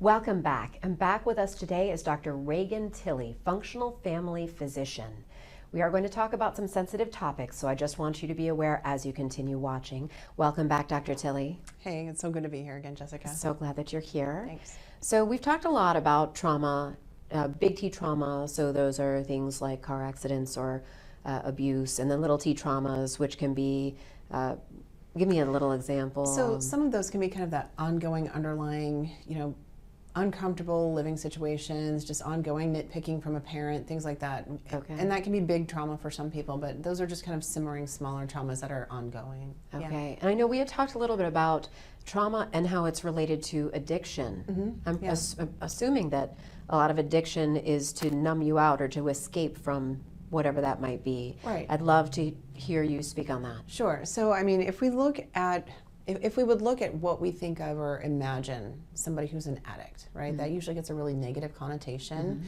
Welcome back. And back with us today is Dr. Regan Tilley, functional family physician. We are going to talk about some sensitive topics, so I just want you to be aware as you continue watching. Welcome back, Dr. Tilley. Hey, it's so good to be here again, Jessica. So glad that you're here. Thanks. So we've talked a lot about trauma, big T trauma, so those are things like car accidents or abuse, and then little t traumas, which can be, give me a little example. So some of those can be kind of that ongoing, underlying, uncomfortable living situations, just ongoing nitpicking from a parent, things like that. Okay. And that can be big trauma for some people, but those are just kind of simmering, smaller traumas that are ongoing. Okay. And I know we had talked a little bit about trauma and how it's related to addiction. I'm assuming that a lot of addiction is to numb you out or to escape from whatever that might be. Right. I'd love to hear you speak on that. Sure. So, I mean, if we look at if we would look at what we think of or imagine somebody who's an addict, right? That usually gets a really negative connotation.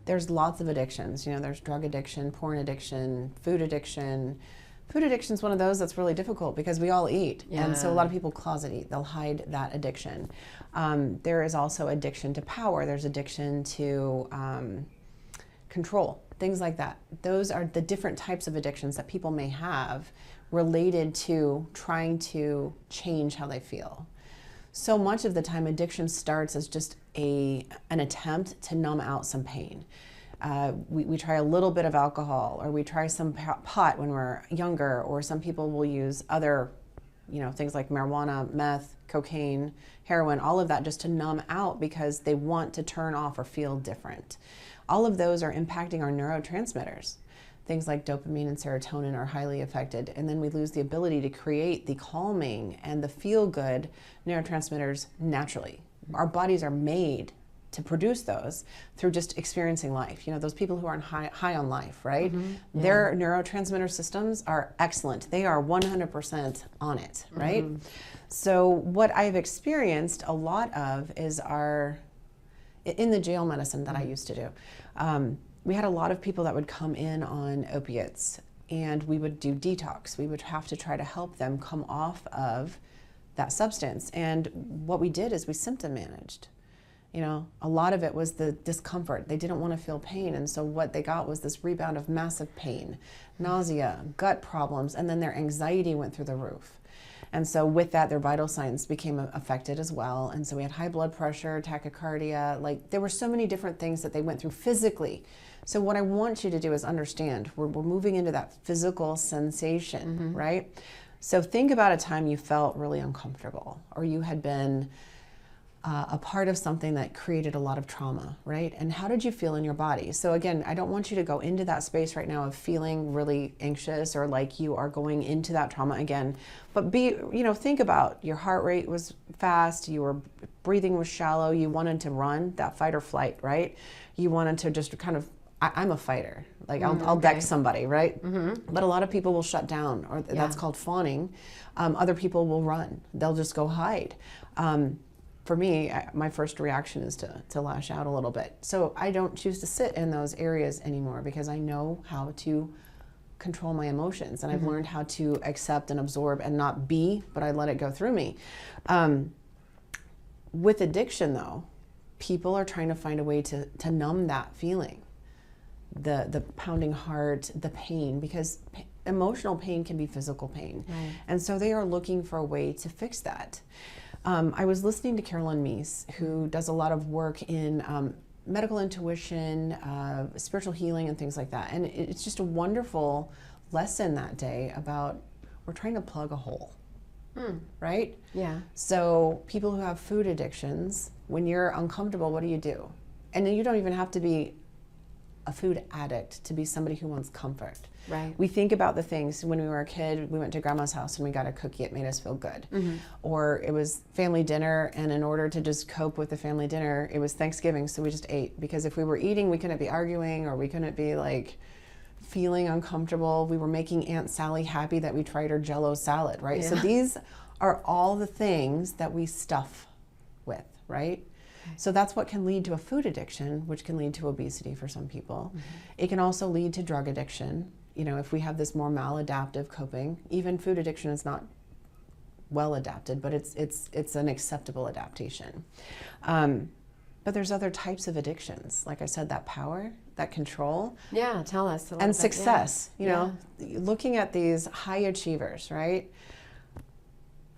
There's lots of addictions. There's drug addiction, porn addiction, food addiction. Food addiction is one of those that's really difficult because we all eat. And so a lot of people closet eat. They'll hide that addiction. There is also addiction to power. There's addiction to control, things like that. Those are the different types of addictions that people may have related to trying to change how they feel. So much of the time, addiction starts as just an attempt to numb out some pain. We try a little bit of alcohol, or we try some pot when we're younger, or some people will use other, things like marijuana, meth, cocaine, heroin, all of that just to numb out because they want to turn off or feel different. All of those are impacting our neurotransmitters. Things like dopamine and serotonin are highly affected, and then we lose the ability to create the calming and the feel-good neurotransmitters naturally. Our bodies are made to produce those through just experiencing life. Those people who are high on life, right? Their neurotransmitter systems are excellent. They are 100% on it, right? So what I've experienced a lot of is in the jail medicine that I used to do, we had a lot of people that would come in on opiates, and we would do detox. We would have to try to help them come off of that substance. And what we did is we symptom managed. A lot of it was the discomfort. They didn't want to feel pain, and so what they got was this rebound of massive pain, nausea, gut problems, and then their anxiety went through the roof. And so with that, their vital signs became affected as well. And so we had high blood pressure, tachycardia, there were so many different things that they went through physically. So what I want you to do is understand, we're moving into that physical sensation, right? So think about a time you felt really uncomfortable, or you had been a part of something that created a lot of trauma, right? And how did you feel in your body? So again, I don't want you to go into that space right now of feeling really anxious or like you are going into that trauma again. But think about your heart rate was fast, your breathing was shallow, you wanted to run, that fight or flight, right? You wanted to just kind of, I'm a fighter. I'll deck somebody, right? But a lot of people will shut down, or that's called fawning. Other people will run. They'll just go hide. For me, my first reaction is to lash out a little bit. So I don't choose to sit in those areas anymore because I know how to control my emotions, and I've learned how to accept and absorb and not be, but I let it go through me. With addiction, though, people are trying to find a way to numb that feeling, the pounding heart, the pain, because emotional pain can be physical pain. Right. And so they are looking for a way to fix that. I was listening to Carolyn Meese, who does a lot of work in medical intuition, spiritual healing, and things like that. And it's just a wonderful lesson that day about we're trying to plug a hole, right? Yeah. So people who have food addictions, when you're uncomfortable, what do? And then you don't even have to be a food addict to be somebody who wants comfort. Right. We think about the things when we were a kid, we went to grandma's house and we got a cookie, it made us feel good. Or it was family dinner, and in order to just cope with the family dinner, it was Thanksgiving, so we just ate. Because if we were eating, we couldn't be arguing, or we couldn't be feeling uncomfortable. We were making Aunt Sally happy that we tried her Jell-O salad, right? So these are all the things that we stuff with, right? So that's what can lead to a food addiction, which can lead to obesity for some people. It can also lead to drug addiction. If we have this more maladaptive coping, even food addiction is not well adapted, but it's an acceptable adaptation. But there's other types of addictions. Like I said, that power, that control. Yeah, tell us a little And bit. success. Yeah. You know, looking at these high achievers, right?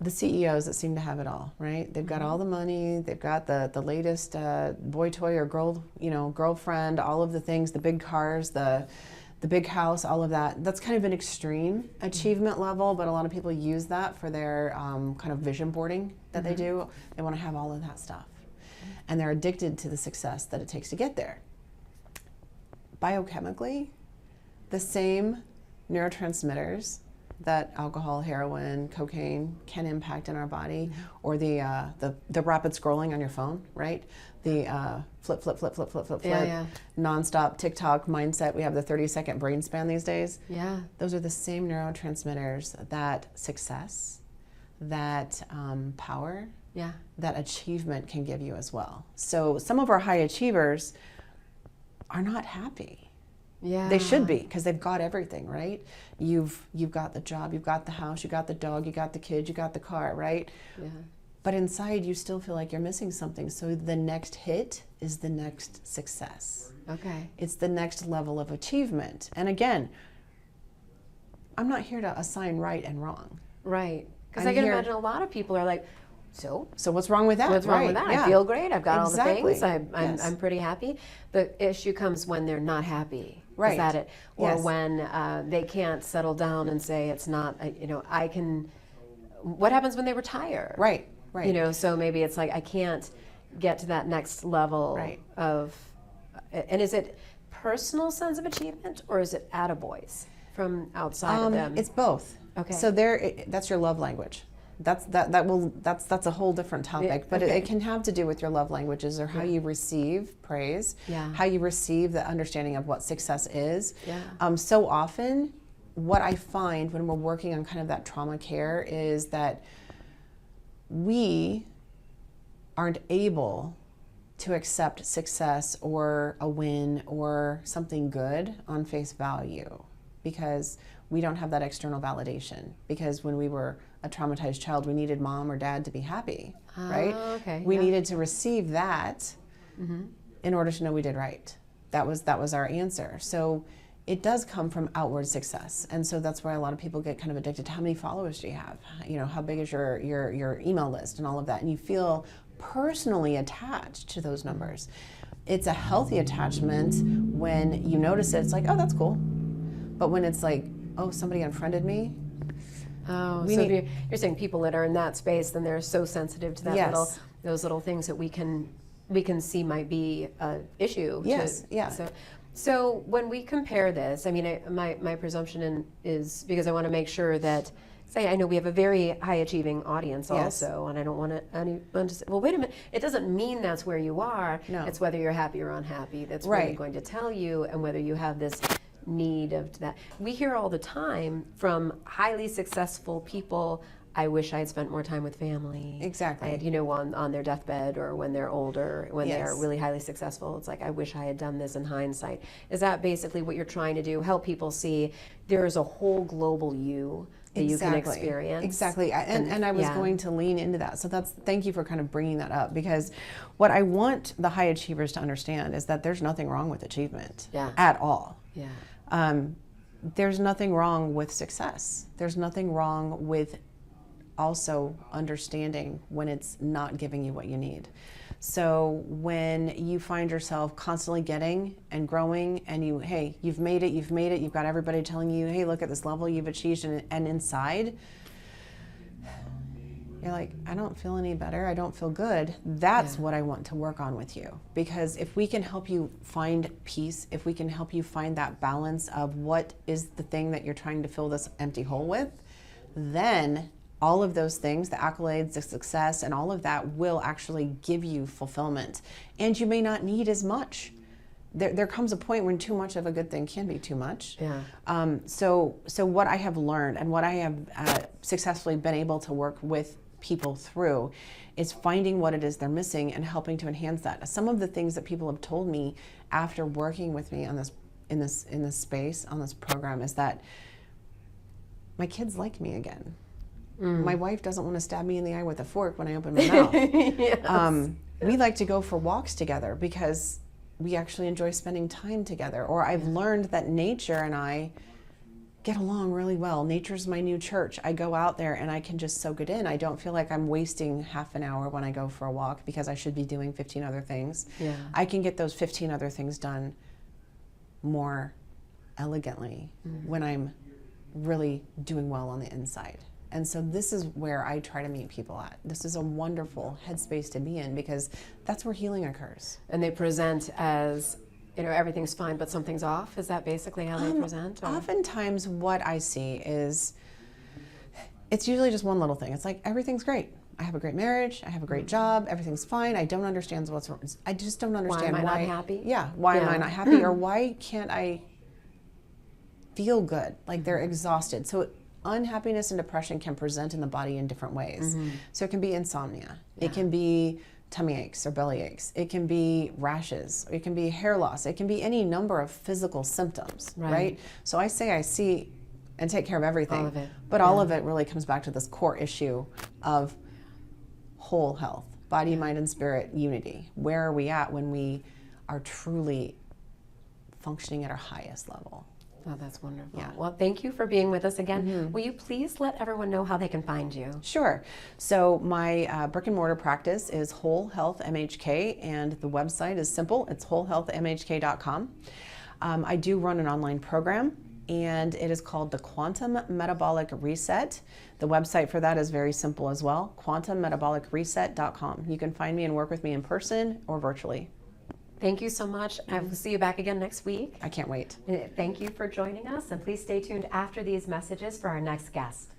The CEOs that seem to have it all, right? They've got all the money, they've got the latest boy toy or girlfriend, all of the things, the big cars, the big house, all of that. That's kind of an extreme achievement level, but a lot of people use that for their kind of vision boarding that they do. They want to have all of that stuff. And they're addicted to the success that it takes to get there. Biochemically, the same neurotransmitters that alcohol, heroin, cocaine can impact in our body, or the rapid scrolling on your phone, right? The flip, nonstop TikTok mindset. We have the 30-second brain span these days. Yeah. Those are the same neurotransmitters that success, that power, that achievement can give you as well. So some of our high achievers are not happy. Yeah. They should be, because they've got everything, right? You've got the job, you've got the house, you got the dog, you got the kids, you got the car, right? Yeah. But inside you still feel like you're missing something. So the next hit is the next success. Okay. It's the next level of achievement. And again, I'm not here to assign right and wrong. Right. Because I'm I can here- imagine a lot of people are like, so what's wrong with that? what's wrong with Right, that? yeah. I feel great. I've got Exactly. all the things. Yes. I'm pretty happy. The issue comes when they're not happy. Right. Is that it? Or Yes. when they can't settle down and say it's not, I can, what happens when they retire? Right, right. So maybe it's like, I can't get to that next level Right. of, and is it personal sense of achievement, or is it attaboys from outside of them? It's both. Okay. So that's your love language. That's a whole different topic, but okay. it can have to do with your love languages, or how you receive praise, how you receive the understanding of what success is. Yeah. So often, what I find when we're working on kind of that trauma care is that we aren't able to accept success or a win or something good on face value, because we don't have that external validation. Because when we were a traumatized child, we needed mom or dad to be happy, right? Okay. We needed to receive that in order to know we did right. That was our answer. So it does come from outward success, and so that's why a lot of people get kind of addicted to how many followers do you have? How big is your email list and all of that, and you feel personally attached to those numbers. It's a healthy attachment when you notice it. It's like, oh, that's cool. But when it's like, oh, somebody unfriended me. Oh, so if you're saying people that are in that space, then they're so sensitive to that Yes. those little things that we can see might be an issue. Yes, yeah. So when we compare this, I mean, my presumption is, because I want to make sure that, say, I know we have a very high achieving audience also, and I don't want anyone to say, well, wait a minute, it doesn't mean that's where you are. No. It's whether you're happy or unhappy. That's what I'm going to tell you, and whether you have this need of that. We hear all the time from highly successful people, I wish I had spent more time with family. Exactly. On their deathbed, or when they're older, when they are Yes. really highly successful. It's like, I wish I had done this in hindsight. Is that basically what you're trying to do? Help people see there is a whole global you that you can experience? Exactly. And I was going to lean into that. So thank you for kind of bringing that up, because what I want the high achievers to understand is that there's nothing wrong with achievement at all. Yeah. There's nothing wrong with success. There's nothing wrong with also understanding when it's not giving you what you need. So when you find yourself constantly getting and growing, and you've made it, you've got everybody telling you, hey, look at this level you've achieved, and inside you're like, I don't feel any better, I don't feel good. That's what I want to work on with you. Because if we can help you find peace, if we can help you find that balance of what is the thing that you're trying to fill this empty hole with, then all of those things, the accolades, the success, and all of that will actually give you fulfillment. And you may not need as much. There comes a point when too much of a good thing can be too much. Yeah. So what I have learned, and what I have successfully been able to work with people through, is finding what it is they're missing and helping to enhance that. Some of the things that people have told me after working with me on in this space, on this program, is that my kids like me again. My wife doesn't want to stab me in the eye with a fork when I open my mouth. Yes. we like to go for walks together because we actually enjoy spending time together. Or I've learned that nature and I get along really well. Nature's my new church. I go out there and I can just soak it in. I don't feel like I'm wasting half an hour when I go for a walk because I should be doing 15 other things. Yeah. I can get those 15 other things done more elegantly when I'm really doing well on the inside. And so this is where I try to meet people at. This is a wonderful headspace to be in because that's where healing occurs. And they present as, everything's fine, but something's off. Is that basically how they present? Or? Oftentimes what I see is, it's usually just one little thing. It's like, everything's great. I have a great marriage. I have a great job. Everything's fine. I don't understand what's wrong. I just don't understand why. Am I not happy? Yeah. Why am I not happy? Or why can't I feel good? Like they're exhausted. So unhappiness and depression can present in the body in different ways. So it can be insomnia. Yeah. It can be tummy aches or belly aches. It can be rashes. It can be hair loss. It can be any number of physical symptoms, right? So I say I see and take care of everything. All of it. But all of it really comes back to this core issue of whole health, body, mind, and spirit unity. Where are we at when we are truly functioning at our highest level? Oh, that's wonderful. Yeah. Well, thank you for being with us again. Will you please let everyone know how they can find you? Sure. So my brick and mortar practice is Whole Health MHK, and the website is simple. It's wholehealthmhk.com. I do run an online program, and it is called the Quantum Metabolic Reset. The website for that is very simple as well, quantummetabolicreset.com. You can find me and work with me in person or virtually. Thank you so much. I will see you back again next week. I can't wait. Thank you for joining us, and please stay tuned after these messages for our next guest.